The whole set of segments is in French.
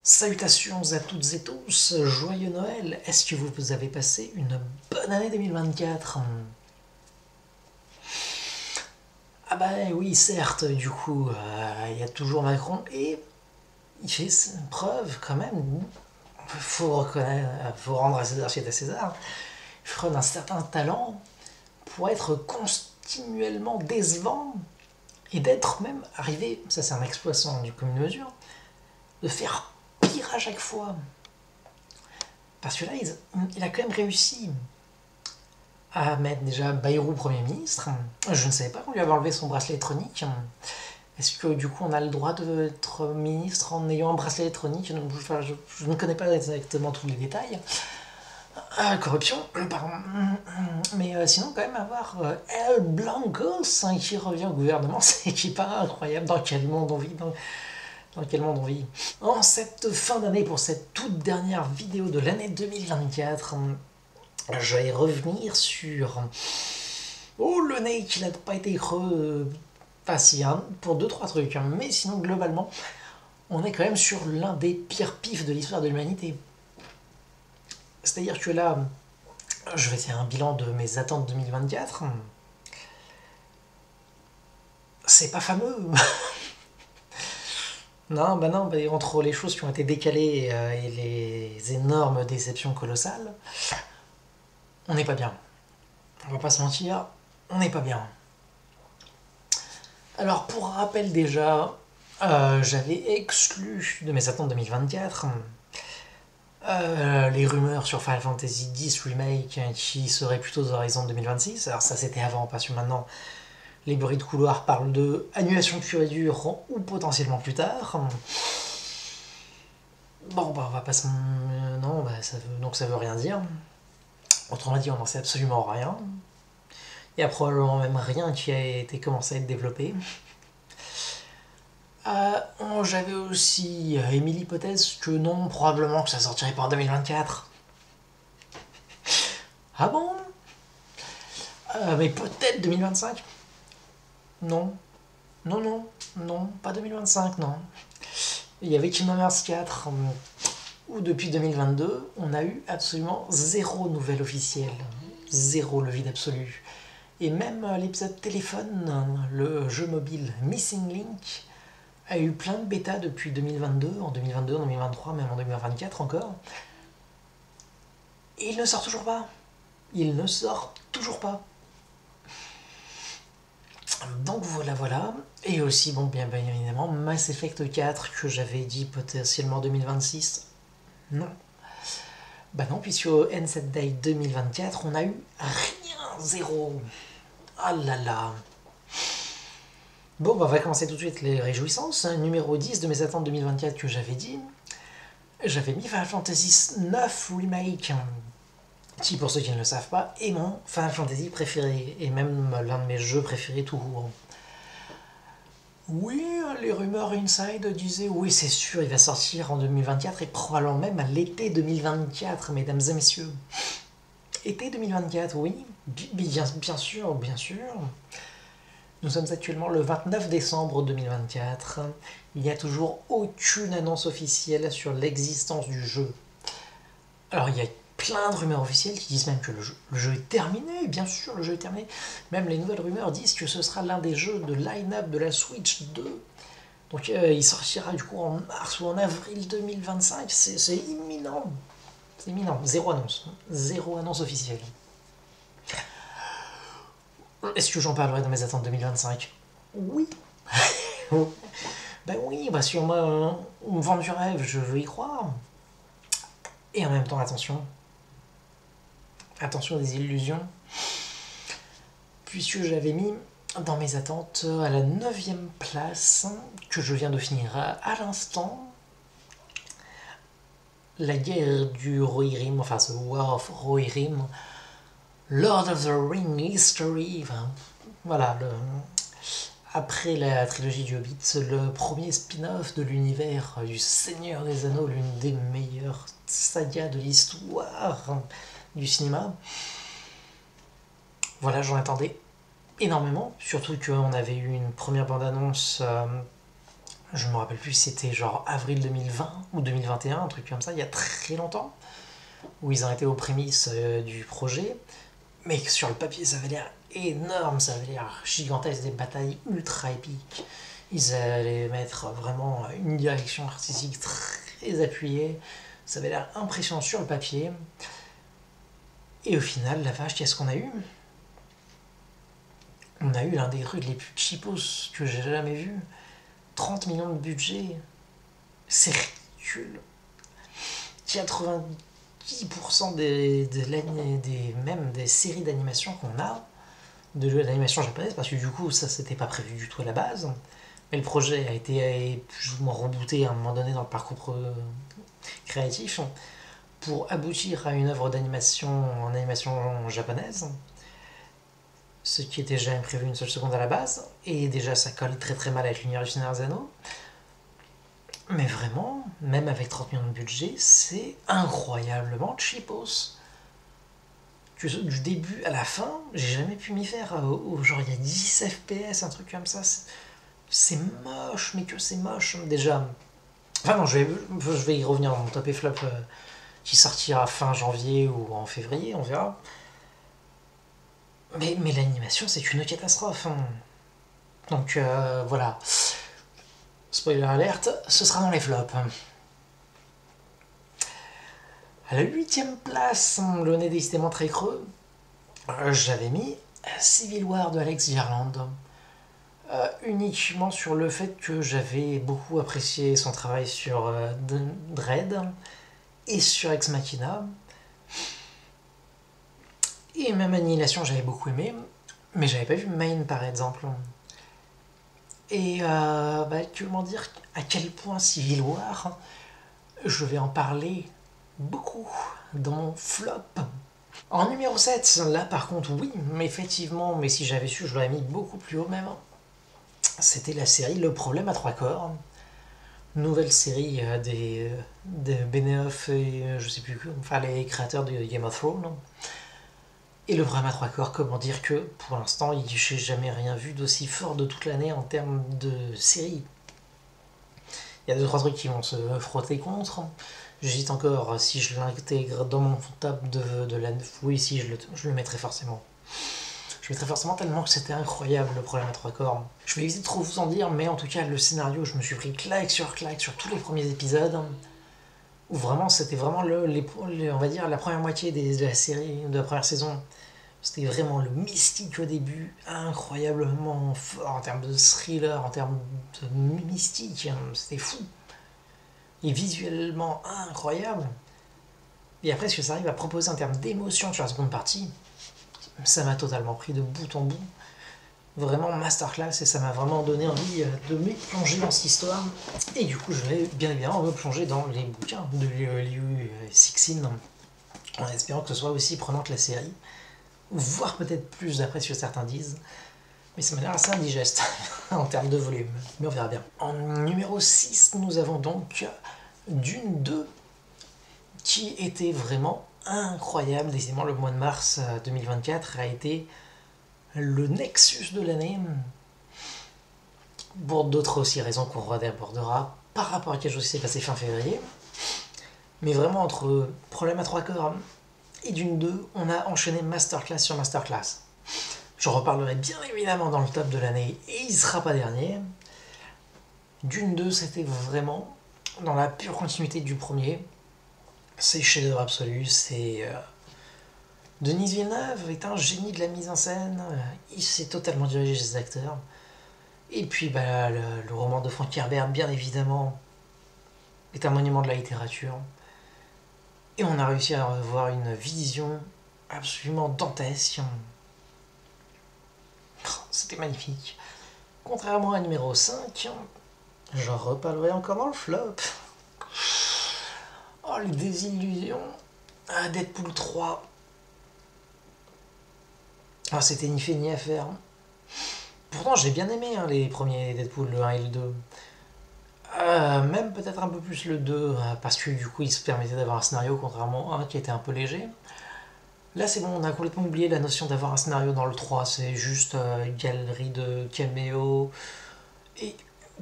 Salutations à toutes et tous, joyeux Noël. Est-ce que vous avez passé une bonne année 2024? Ah bah oui, certes, du coup, il y a toujours Macron et il fait preuve quand même. Faut reconnaître, faut rendre à César ce qui est à César. Il faut d'un certain talent pour être continuellement décevant et d'être même arrivé, ça c'est un exploit sans du commune mesure, de faire pire à chaque fois. Parce que là, il a quand même réussi à mettre déjà Bayrou Premier ministre. Je ne savais pas qu'on lui avait enlevé son bracelet électronique. Est-ce que du coup on a le droit d'être ministre en ayant un bracelet électronique? Je ne connais pas exactement tous les détails. Corruption, pardon. Mais sinon, quand même, avoir El Blancos qui revient au gouvernement, c'est pas incroyable. Dans quel monde on vit dans quel monde on vit. En cette fin d'année, pour cette toute dernière vidéo de l'année 2024, je vais revenir sur le nez qui n'a pas été creux. Pas si, hein, pour 2-3 trucs, hein. Mais sinon, globalement, on est quand même sur l'un des pires pifs de l'histoire de l'humanité. C'est-à-dire que là, je vais faire un bilan de mes attentes 2024. C'est pas fameux. Non, bah non, bah entre les choses qui ont été décalées et les énormes déceptions colossales, on n'est pas bien. On va pas se mentir, on n'est pas bien. Alors, pour rappel déjà, j'avais exclu de mes attentes 2024 les rumeurs sur Final Fantasy X Remake qui seraient plutôt aux horizons 2026. Alors ça c'était avant, parce que maintenant les bruits de couloir parlent de annulation pure et dure ou potentiellement plus tard. Bon bah on va pas se... non, bah, donc ça veut rien dire. Autrement dit, on n'en sait absolument rien. Il y a probablement même rien qui a été commencé à être développé. J'avais aussi émis l'hypothèse que non, probablement que ça sortirait pas en 2024. Ah bon? Mais peut-être 2025? Non. Non, non, non, pas 2025, non. Il y avait Kingdom Hearts 4, où depuis 2022, on a eu absolument zéro nouvelle officielle. Zéro, le vide absolu. Et même l'épisode téléphone, le jeu mobile Missing Link, a eu plein de bêtas depuis 2022, en 2022, en 2023, même en 2024 encore. Et il ne sort toujours pas. Il ne sort toujours pas. Donc voilà, voilà. Et aussi, bon, bien évidemment, Mass Effect 4, que j'avais dit potentiellement 2026. Non. Bah non, puisque au N7 Day 2024, on a eu rien, zéro. Ah là là. Bon, bah on va commencer tout de suite les réjouissances. Numéro 10 de mes attentes 2024 que j'avais dit. J'avais mis Final Fantasy 9 Remake, qui, pour ceux qui ne le savent pas, est mon Final Fantasy préféré, et même l'un de mes jeux préférés tout court. Oui, les rumeurs inside disaient oui, c'est sûr, il va sortir en 2024 et probablement même à l'été 2024, mesdames et messieurs. Été 2024, oui, bien sûr, bien sûr. Nous sommes actuellement le 29 décembre 2024. Il n'y a toujours aucune annonce officielle sur l'existence du jeu. Alors, il y a plein de rumeurs officielles qui disent même que le jeu est terminé, bien sûr, le jeu est terminé. Même les nouvelles rumeurs disent que ce sera l'un des jeux de line-up de la Switch 2. Donc il sortira du coup en mars ou en avril 2025, c'est imminent. C'est imminent, zéro annonce. Zéro annonce officielle. Est-ce que j'en parlerai dans mes attentes 2025? Oui. Ben oui, bah sur moi, on me vend du rêve, je veux y croire. Et en même temps, attention. Attention des illusions. Puisque j'avais mis dans mes attentes à la 9ème place, que je viens de finir à l'instant, la guerre du Rohirrim, enfin The War of Rohirrim, Lord of the Ring History, enfin, voilà, après la trilogie du Hobbit, le premier spin-off de l'univers du Seigneur des Anneaux, l'une des meilleures sagas de l'histoire du cinéma. Voilà, j'en attendais énormément, surtout qu'on avait eu une première bande-annonce je me rappelle plus si c'était genre avril 2020 ou 2021, un truc comme ça, il y a très longtemps, où ils ont été aux prémices du projet, mais que sur le papier ça avait l'air énorme, ça avait l'air gigantesque, des batailles ultra épiques. Ils allaient mettre vraiment une direction artistique très appuyée, ça avait l'air impressionnant sur le papier. Et au final, la vache, qu'est-ce qu'on a eu? On a eu l'un des trucs les plus cheapos que j'ai jamais vu. 30 millions de budget. C'est ridicule. 90% même des séries d'animation qu'on a, de jeux d'animation japonaise, parce que du coup, ça, c'était pas prévu du tout à la base. Mais le projet a été plus ou moins rebooté à un moment donné dans le parcours créatif pour aboutir à une œuvre d'animation en animation japonaise, ce qui était jamais prévu une seule seconde à la base, et déjà ça colle très très mal avec l'univers du Seigneur des Anneaux. Mais vraiment, même avec 30 millions de budget, c'est incroyablement cheapos. Du début à la fin, j'ai jamais pu m'y faire. Genre il y a 10 FPS, un truc comme ça. C'est moche, mais que c'est moche déjà. Enfin non, je vais y revenir dans mon top et flop qui sortira fin janvier ou en février, on verra. Mais l'animation, c'est une catastrophe. Hein. Donc voilà. Spoiler alerte, ce sera dans les flops. À la 8ème place, le nez décidément très creux, j'avais mis Civil War de Alex Garland. Uniquement sur le fait que j'avais beaucoup apprécié son travail sur Dread et sur Ex Machina. Et même Annihilation, j'avais beaucoup aimé, mais j'avais pas vu Main par exemple. Et comment dire à quel point Civil War, je vais en parler beaucoup dans mon flop. En numéro 7, là par contre oui, mais effectivement, mais si j'avais su, je l'aurais mis beaucoup plus haut même. C'était la série Le Problème à trois corps. Nouvelle série des Benioff et je sais plus, enfin les créateurs de Game of Thrones. Et Le Problème à trois corps, comment dire que pour l'instant, j'ai jamais rien vu d'aussi fort de toute l'année en termes de série. Il y a 2-3 trucs qui vont se frotter contre. J'hésite encore si je l'intègre dans mon top de l'année. Oui, si, je le mettrai forcément. Je le mettrai forcément tellement que c'était incroyable Le Problème à trois corps. Je vais éviter de trop vous en dire, mais en tout cas, le scénario, je me suis pris claque sur tous les premiers épisodes. Où vraiment, c'était vraiment on va dire, la première moitié de la série, de la première saison. C'était vraiment le mystique au début, incroyablement fort en termes de thriller, en termes de mystique, c'était fou. Et visuellement incroyable. Et après, ce que ça arrive à proposer en termes d'émotion sur la seconde partie, ça m'a totalement pris de bout en bout. Vraiment masterclass, et ça m'a vraiment donné envie de me plonger dans cette histoire. Et du coup, je vais bien évidemment me plonger dans les bouquins de Liu Cixin, en espérant que ce soit aussi prenant que la série. Voire peut-être plus d'après ce que certains disent, mais ça m'a l'air assez indigeste en termes de volume, mais on verra bien. En numéro 6, nous avons donc Dune 2, qui était vraiment incroyable. Décidément, le mois de mars 2024 a été le nexus de l'année, pour d'autres aussi raisons qu'on abordera par rapport à quelque chose qui s'est passé fin février. Mais vraiment, entre Problème à trois corps et Dune 2, on a enchaîné masterclass sur masterclass. J'en reparlerai bien évidemment dans le top de l'année, et il sera pas dernier. Dune 2, c'était vraiment dans la pure continuité du premier. C'est chef-d'œuvre absolu, c'est... Denis Villeneuve est un génie de la mise en scène, il s'est totalement dirigé ses acteurs. Et puis le roman de Frank Herbert, bien évidemment, est un monument de la littérature. Et on a réussi à avoir une vision absolument dantesque. C'était magnifique. Contrairement à numéro 5, j'en reparlerai encore dans le flop. Oh, les désillusions. Deadpool 3. Ah, c'était ni fait ni à faire. Pourtant, j'ai bien aimé les premiers Deadpool, le 1 et le 2. Même peut-être un peu plus le 2, parce que du coup, il se permettait d'avoir un scénario, contrairement à un qui était un peu léger. Là, c'est bon, on a complètement oublié la notion d'avoir un scénario dans le 3, c'est juste une galerie de caméos. Et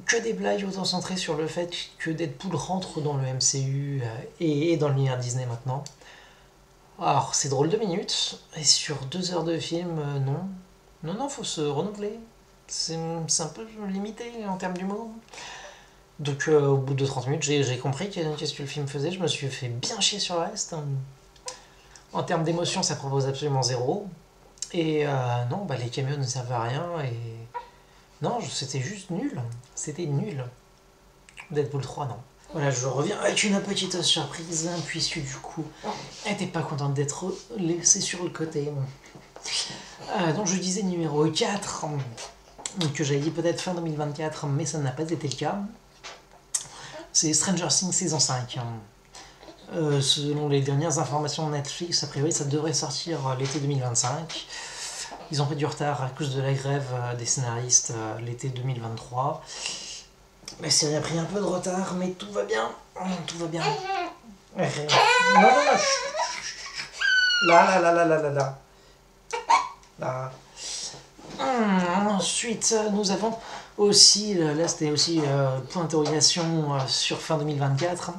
que des blagues autant centrées sur le fait que Deadpool rentre dans le MCU et dans l'univers Disney maintenant. Alors, c'est drôle 2 minutes, et sur 2 heures de film, non. Non, faut se renouveler. C'est un peu limité en termes d'humour. Donc, au bout de 30 minutes, j'ai compris qu'est-ce que le film faisait. Je me suis fait bien chier sur le reste. En termes d'émotion, ça propose absolument zéro. Et non, bah, les caméos ne servent à rien. Et non, c'était juste nul. C'était nul. Deadpool 3, non. Voilà, je reviens avec une petite surprise, puisque du coup, elle n'était pas contente d'être laissée sur le côté. Donc je disais numéro 4, que j'avais dit peut-être fin 2024, mais ça n'a pas été le cas. C'est Stranger Things saison 5. Selon les dernières informations de Netflix, a priori ça devrait sortir l'été 2025. Ils ont pris du retard à cause de la grève des scénaristes l'été 2023. La série a pris un peu de retard, mais tout va bien. Tout va bien. Non, là. Là. Ensuite, nous avons aussi, là c'était aussi point d'interrogation sur fin 2024.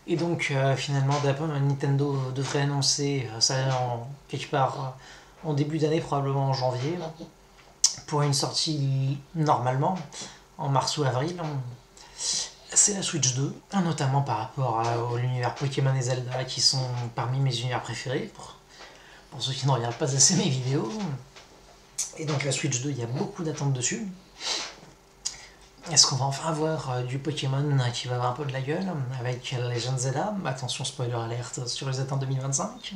Et donc finalement, Nintendo devrait annoncer ça quelque part en début d'année, probablement en janvier, pour une sortie normalement en mars ou avril. C'est la Switch 2, notamment par rapport à l'univers Pokémon et Zelda qui sont parmi mes univers préférés, pour ceux qui ne regardent pas assez mes vidéos. Et donc la Switch 2, il y a beaucoup d'attentes dessus. Est-ce qu'on va enfin avoir du Pokémon qui va avoir un peu de la gueule avec Legend Zelda? Attention, spoiler alerte sur les attentes 2025.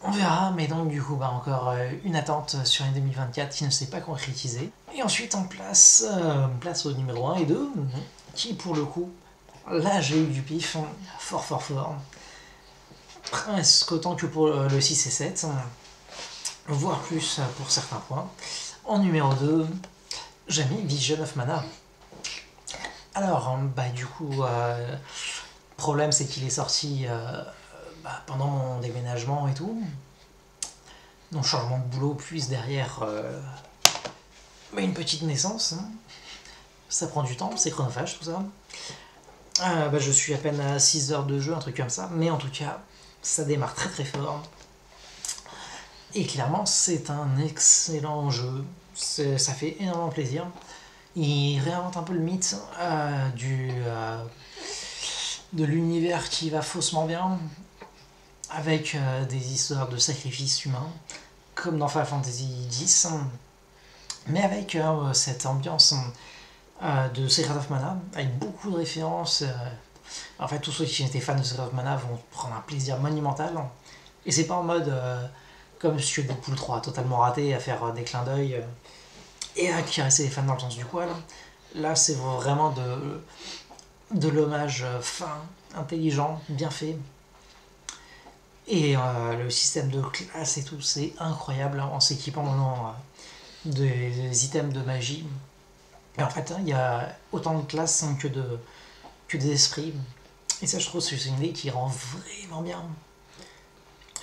On verra, mais donc du coup, encore une attente sur une 2024 qui ne s'est pas concrétisée. Et ensuite, en place au numéro 1 et 2, qui pour le coup, là j'ai eu du pif, fort. Presque autant que pour le 6 et 7, voire plus pour certains points. En numéro 2, j'ai mis Vision of Mana. Alors, du coup, le problème c'est qu'il est sorti pendant mon déménagement et tout. Donc changement de boulot, puis derrière une petite naissance. Ça prend du temps, c'est chronophage tout ça. Je suis à peine à 6 heures de jeu, un truc comme ça. Mais en tout cas, ça démarre très fort. Et clairement, c'est un excellent jeu. Ça fait énormément plaisir. Il réinvente un peu le mythe de l'univers qui va faussement bien, avec des histoires de sacrifices humains, comme dans Final Fantasy X, mais avec cette ambiance de Secret of Mana, avec beaucoup de références. En fait, tous ceux qui étaient fans de Secret of Mana vont prendre un plaisir monumental. Et c'est pas en mode comme sur Deadpool 3, totalement raté, à faire des clins d'œil et à caresser les fans dans le sens du poil. Là, c'est vraiment de l'hommage fin, intelligent, bien fait. Et le système de classe et tout, c'est incroyable, en s'équipant maintenant des items de magie. Et en fait, il y a autant de classes que des esprits. Et ça, je trouve, c'est une idée qui rend vraiment bien.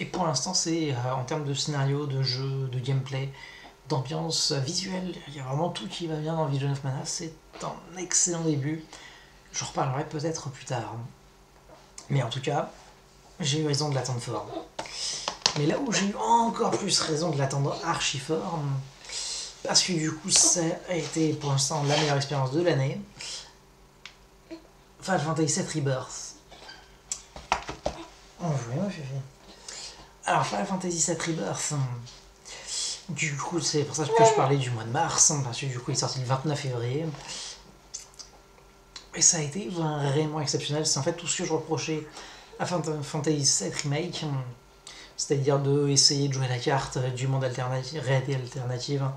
Et pour l'instant, c'est en termes de scénario, de jeu, de gameplay, d'ambiance visuelle, il y a vraiment tout qui va bien dans Vision of Mana. C'est un excellent début. J'en reparlerai peut-être plus tard. Mais en tout cas, j'ai eu raison de l'attendre fort. Mais là où j'ai eu encore plus raison de l'attendre archi fort, parce que du coup ça a été pour l'instant la meilleure expérience de l'année, Final Fantasy VII Rebirth. Alors Final Fantasy VII Rebirth, du coup c'est pour ça que je parlais du mois de mars, parce que du coup il est sorti le 29 février. Et ça a été vraiment exceptionnel. C'est en fait tout ce que je reprochais à Final Fantasy VII Remake, c'est-à-dire de essayer de jouer la carte du monde alternatif, réalité alternative,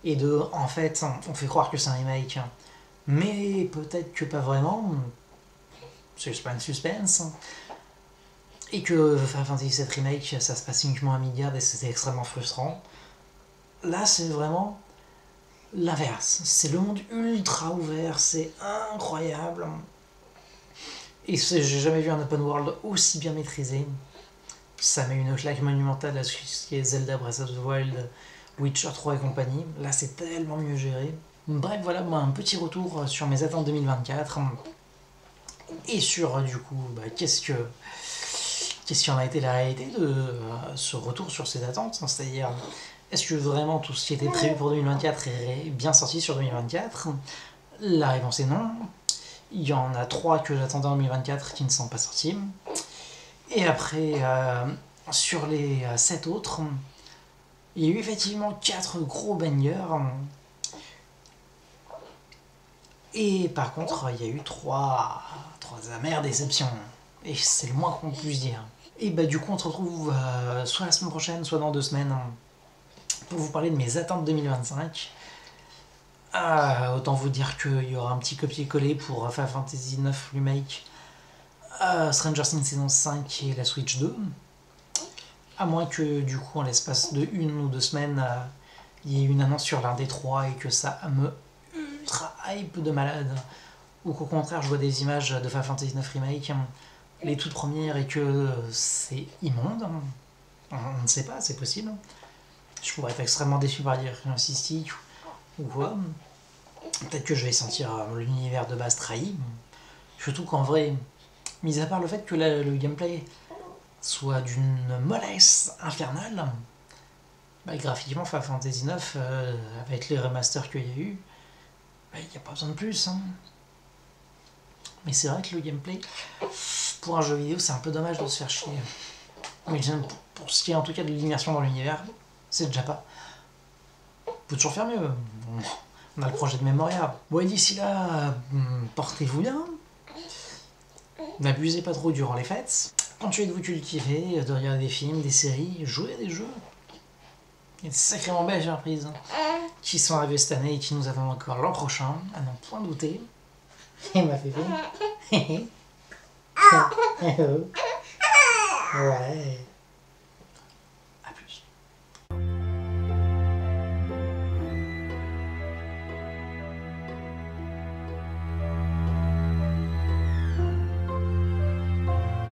et en fait, on fait croire que c'est un remake, mais peut-être que pas vraiment, suspense, et que Final Fantasy VII Remake, ça se passe uniquement à Midgard et c'était extrêmement frustrant. Là, c'est vraiment l'inverse. C'est le monde ultra ouvert, c'est incroyable. Et j'ai jamais vu un open world aussi bien maîtrisé. Ça met une claque monumentale à ce qui est Zelda Breath of the Wild, Witcher 3 et compagnie. Là, c'est tellement mieux géré. Bref, voilà moi un petit retour sur mes attentes 2024 et sur du coup qu'est-ce qui en a été la réalité de ce retour sur ces attentes, hein, c'est-à-dire est-ce que vraiment tout ce qui était prévu pour 2024 est bien sorti sur 2024? La réponse est non. Il y en a 3 que j'attendais en 2024 qui ne sont pas sortis. Et après, sur les 7 autres, il y a eu effectivement 4 gros bangers. Et par contre, il y a eu 3 amères déceptions. Et c'est le moins qu'on puisse dire. Et du coup, on se retrouve soit la semaine prochaine, soit dans 2 semaines, pour vous parler de mes attentes 2025. Autant vous dire qu'il y aura un petit copier-coller pour Final Fantasy IX Remake, Stranger Things saison 5 et la Switch 2. À moins que du coup en l'espace de 1 ou 2 semaines, il y ait une annonce sur l'un des 3 et que ça me ultra hype de malade. Ou qu'au contraire je vois des images de Final Fantasy IX Remake, les toutes premières, et que c'est immonde. On ne sait pas, c'est possible. Je pourrais être extrêmement déçu par dire Cystic ou quoi. Peut-être que je vais sentir l'univers de base trahi. Surtout qu'en vrai, mis à part le fait que le gameplay soit d'une mollesse infernale, graphiquement Final Fantasy IX, avec les remasters qu'il y a eu, il n'y a pas besoin de plus. Hein. Mais c'est vrai que le gameplay, pour un jeu vidéo, c'est un peu dommage de se faire chier. Mais pour ce qui est en tout cas de l'immersion dans l'univers, c'est déjà pas. On peut toujours faire mieux. On a le projet de Memoria. Bon, et d'ici là, portez-vous bien. N'abusez pas trop durant les fêtes. Continuez de vous cultiver, de regarder des films, des séries, jouer à des jeux. Il y a de sacrément belles surprises qui sont arrivées cette année et qui nous attendent encore l'an prochain, à n'en point douter. Il m'a fait rire. Ouais.